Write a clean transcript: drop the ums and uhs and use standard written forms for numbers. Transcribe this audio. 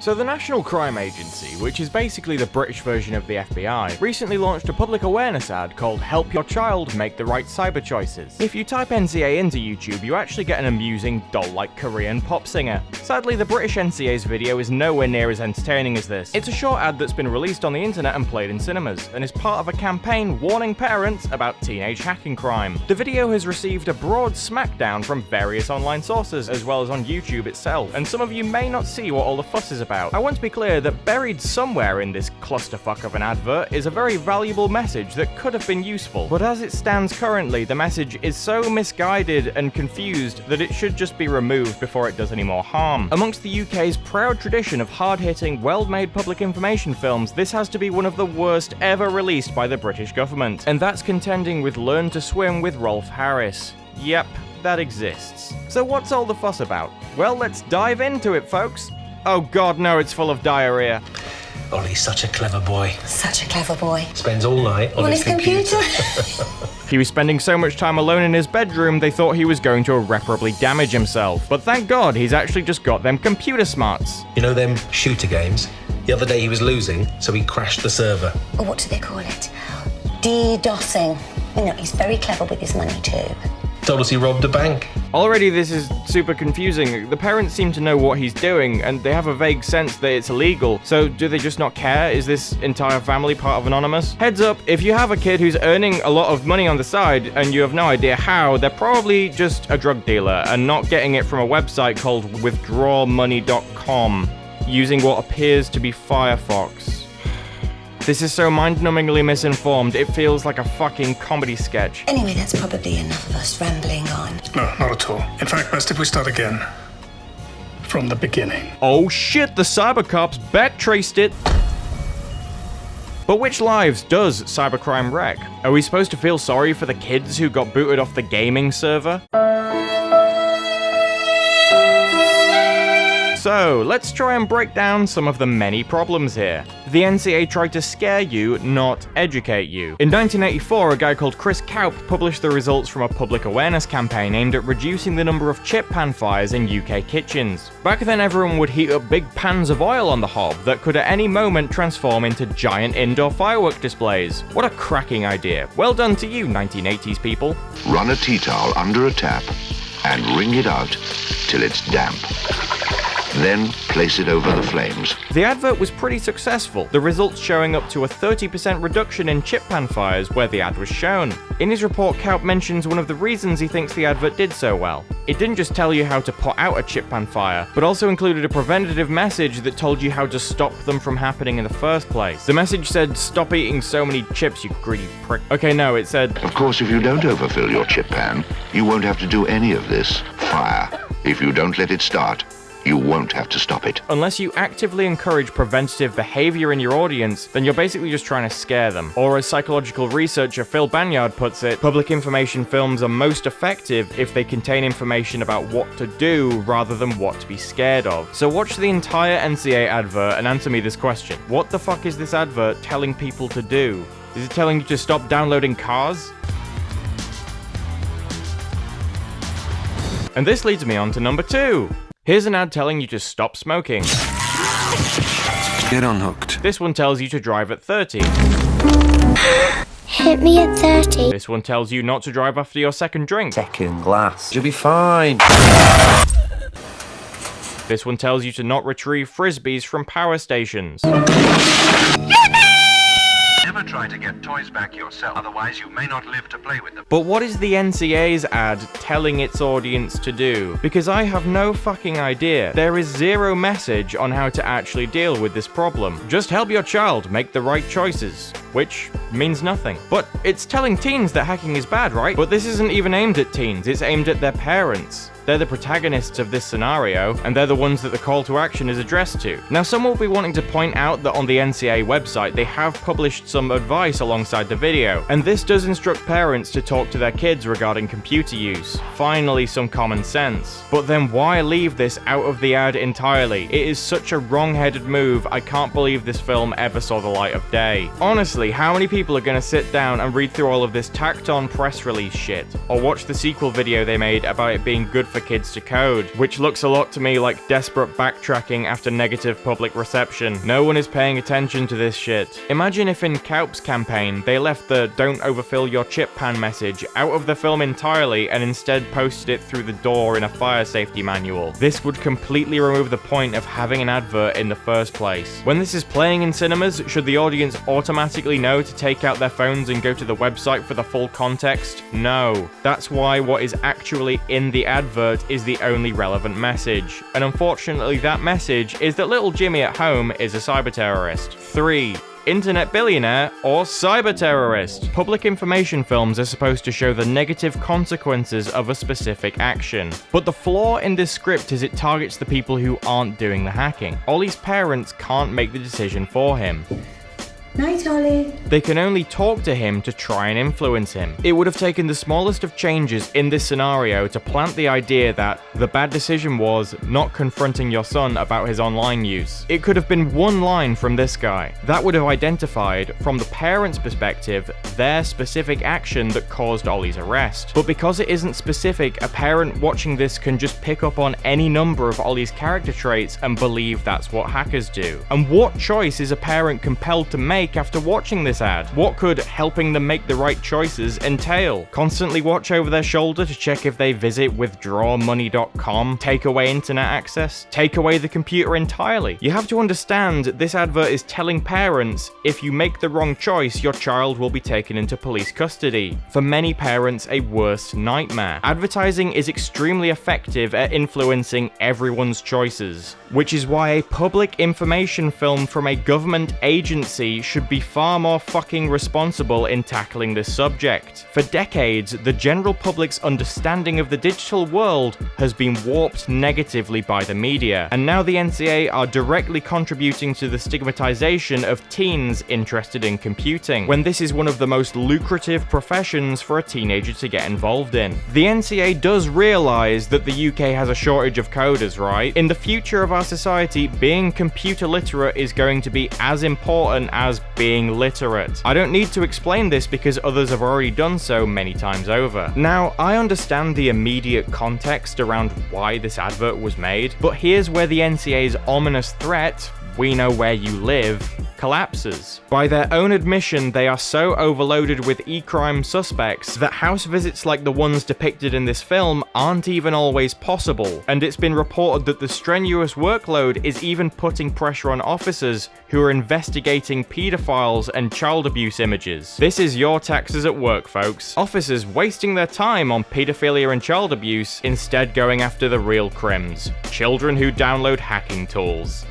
So the National Crime Agency, which is basically the British version of the FBI, recently launched a public awareness ad called Help Your Child Make the Right Cyber Choices. If you type NCA into YouTube, you actually get an amusing, doll-like Korean pop singer. Sadly, the British NCA's video is nowhere near as entertaining as this. It's a short ad that's been released on the internet and played in cinemas, and is part of a campaign warning parents about teenage hacking crime. The video has received a broad smackdown from various online sources, as well as on YouTube itself, and some of you may not see what all the fuss is about. I want to be clear that buried somewhere in this clusterfuck of an advert is a very valuable message that could have been useful, but as it stands currently, the message is so misguided and confused that it should just be removed before it does any more harm. Amongst the UK's proud tradition of hard-hitting, well-made public information films, this has to be one of the worst ever released by the British government, and that's contending with Learn to Swim with Rolf Harris. Yep, that exists. So what's all the fuss about? Well, let's dive into it, folks. Oh god, no, it's full of diarrhea. Ollie's such a clever boy. Such a clever boy. Spends all night on his computer. He was spending so much time alone in his bedroom, they thought he was going to irreparably damage himself. But thank god, he's actually just got them computer smarts. You know them shooter games? The other day he was losing, so he crashed the server. Or what do they call it? DDoSing. You know, he's very clever with his money too. Told us he robbed a bank. Already this is super confusing. The parents seem to know what he's doing, and they have a vague sense that it's illegal. So do they just not care? Is this entire family part of Anonymous? Heads up, if you have a kid who's earning a lot of money on the side, and you have no idea how, they're probably just a drug dealer, and not getting it from a website called withdrawmoney.com, using what appears to be Firefox. This is so mind-numbingly misinformed, it feels like a fucking comedy sketch. Anyway, that's probably enough of us rambling on. No, not at all. In fact, best if we start again. From the beginning. Oh shit, the cyber cops backtraced it! But which lives does cybercrime wreck? Are we supposed to feel sorry for the kids who got booted off the gaming server? So, let's try and break down some of the many problems here. The NCA tried to scare you, not educate you. In 1984, a guy called Chris Kaup published the results from a public awareness campaign aimed at reducing the number of chip pan fires in UK kitchens. Back then, everyone would heat up big pans of oil on the hob that could at any moment transform into giant indoor firework displays. What a cracking idea. Well done to you, 1980s people. Run a tea towel under a tap and wring it out till it's damp. Then place it over the flames. The advert was pretty successful, the results showing up to a 30% reduction in chip pan fires where the ad was shown. In his report, Kaup mentions one of the reasons he thinks the advert did so well. It didn't just tell you how to put out a chip pan fire, but also included a preventative message that told you how to stop them from happening in the first place. The message said, "Stop eating so many chips, you greedy prick." Okay, no, it said, Of course, if you don't overfill your chip pan, you won't have to do any of this fire. If you don't let it start, you won't have to stop it. Unless you actively encourage preventative behavior in your audience, then you're basically just trying to scare them. Or as psychological researcher Phil Banyard puts it, public information films are most effective if they contain information about what to do rather than what to be scared of. So watch the entire NCA advert and answer me this question. What the fuck is this advert telling people to do? Is it telling you to stop downloading cars? And this leads me on to number 2. Here's an ad telling you to stop smoking. Get unhooked. This one tells you to drive at 30. Hit me at 30. This one tells you not to drive after your second drink. Second glass. You'll be fine. This one tells you to not retrieve frisbees from power stations. Never try to get toys back yourself, otherwise you may not live to play with them. But what is the NCA's ad telling its audience to do? Because I have no fucking idea. There is zero message on how to actually deal with this problem. Just help your child make the right choices, which means nothing. But it's telling teens that hacking is bad, right? But this isn't even aimed at teens, it's aimed at their parents. They're the protagonists of this scenario, and they're the ones that the call to action is addressed to. Now, some will be wanting to point out that on the NCA website, they have published some advice alongside the video, and this does instruct parents to talk to their kids regarding computer use. Finally, some common sense. But then why leave this out of the ad entirely? It is such a wrong-headed move, I can't believe this film ever saw the light of day. Honestly, how many people are gonna sit down and read through all of this tacked-on press release shit? Or watch the sequel video they made about it being good for kids to code, which looks a lot to me like desperate backtracking after negative public reception. No one is paying attention to this shit. Imagine if in Kaup's campaign they left the "don't overfill your chip pan" message out of the film entirely and instead posted it through the door in a fire safety manual. This would completely remove the point of having an advert in the first place. When this is playing in cinemas, should the audience automatically know to take out their phones and go to the website for the full context? No. That's why what is actually in the advert is the only relevant message. And unfortunately that message is that little Jimmy at home is a cyber terrorist. 3. Internet billionaire or cyber terrorist. Public information films are supposed to show the negative consequences of a specific action. But the flaw in this script is it targets the people who aren't doing the hacking. Ollie's parents can't make the decision for him. Night, Ollie. They can only talk to him to try and influence him. It would have taken the smallest of changes in this scenario to plant the idea that the bad decision was not confronting your son about his online use. It could have been one line from this guy. That would have identified, from the parent's perspective, their specific action that caused Ollie's arrest. But because it isn't specific, a parent watching this can just pick up on any number of Ollie's character traits and believe that's what hackers do. And what choice is a parent compelled to make after watching this ad? What could helping them make the right choices entail? Constantly watch over their shoulder to check if they visit withdrawmoney.com, take away internet access, take away the computer entirely. You have to understand this advert is telling parents, if you make the wrong choice, your child will be taken into police custody. For many parents, a worst nightmare. Advertising is extremely effective at influencing everyone's choices, which is why a public information film from a government agency should be far more fucking responsible in tackling this subject. For decades, the general public's understanding of the digital world has been warped negatively by the media, and now the NCA are directly contributing to the stigmatization of teens interested in computing, when this is one of the most lucrative professions for a teenager to get involved in. The NCA does realize that the UK has a shortage of coders, right? In the future of our society, being computer literate is going to be as important as being literate. I don't need to explain this because others have already done so many times over. Now, I understand the immediate context around why this advert was made, but here's where the NCA's ominous threat, "we know where you live," collapses. By their own admission, they are so overloaded with e-crime suspects that house visits like the ones depicted in this film aren't even always possible, and it's been reported that the strenuous workload is even putting pressure on officers who are investigating pedophiles and child abuse images. This is your taxes at work, folks. Officers wasting their time on pedophilia and child abuse, instead going after the real crims, children who download hacking tools.